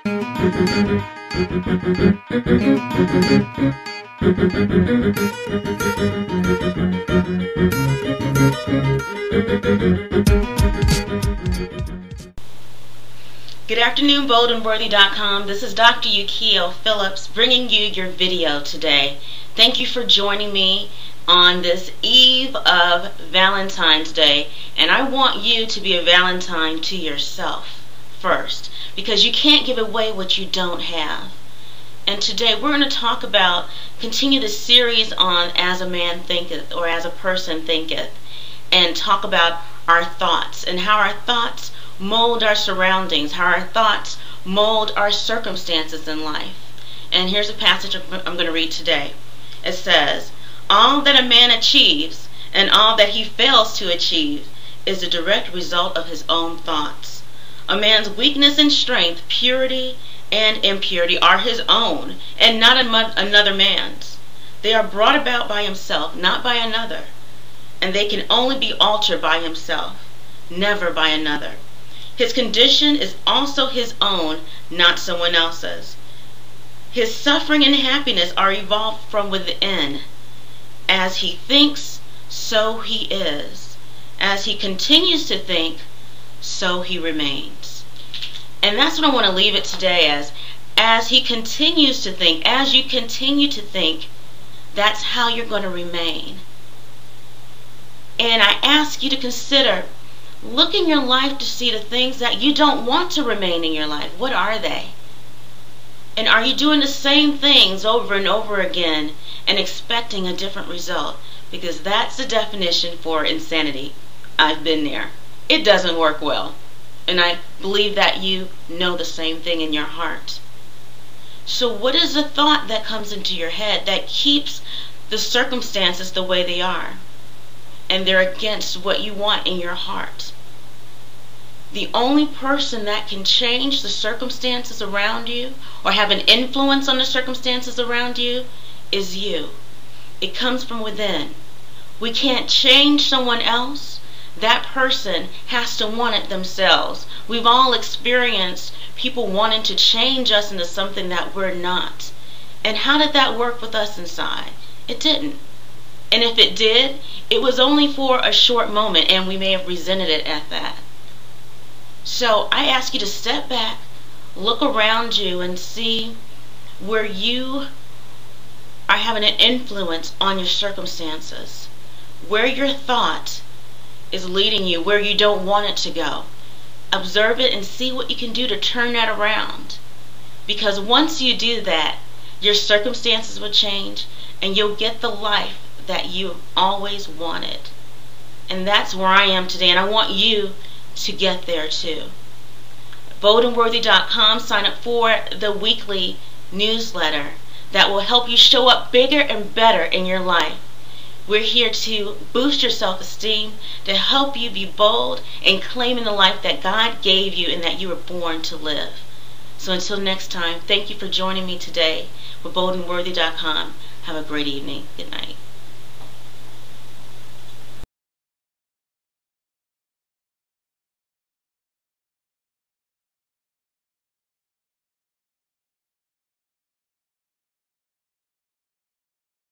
Good afternoon, BoldandWorthy.com. This is Dr. Yukio Phillips bringing you your video today. Thank you for joining me on this eve of Valentine's Day, and I want you to be a Valentine to yourself first, because you can't give away what you don't have. And today we're going to continue the series on As a Man Thinketh, or As a Person Thinketh, and talk about our thoughts and how our thoughts mold our surroundings, how our thoughts mold our circumstances in life. And here's a passage I'm going to read today. It says, "All that a man achieves and all that he fails to achieve is a direct result of his own thoughts. A man's weakness and strength, purity and impurity are his own and not another man's. They are brought about by himself, not by another, and they can only be altered by himself, never by another. His condition is also his own, not someone else's. His suffering and happiness are evolved from within. As he thinks, so he is. As he continues to think, so he remains." And that's what I want to leave it today as he continues to think, as you continue to think, that's how you're going to remain. And I ask you to consider, look in your life to see the things that you don't want to remain in your life. What are they? And are you doing the same things over and over again and expecting a different result? Because that's the definition for insanity. I've been there. It doesn't work well. And I believe that you know the same thing in your heart. So what is the thought that comes into your head that keeps the circumstances the way they are? And they're against what you want in your heart. The only person that can change the circumstances around you or have an influence on the circumstances around you is you. It comes from within. We can't change someone else. That person has to want it themselves. We've all experienced people wanting to change us into something that we're not. And how did that work with us inside? It didn't. And if it did, it was only for a short moment, and we may have resented it at that. So I ask you to step back, look around you, and see where you are having an influence on your circumstances, where your thought is leading you, where you don't want it to go. Observe it and see what you can do to turn that around. Because once you do that, your circumstances will change, and you'll get the life that you always wanted. And that's where I am today, and I want you to get there too. BoldandWorthy.com, sign up for the weekly newsletter that will help you show up bigger and better in your life. We're here to boost your self-esteem, to help you be bold and claiming the life that God gave you and that you were born to live. So until next time, thank you for joining me today with BoldandWorthy.com. Have a great evening. Good night.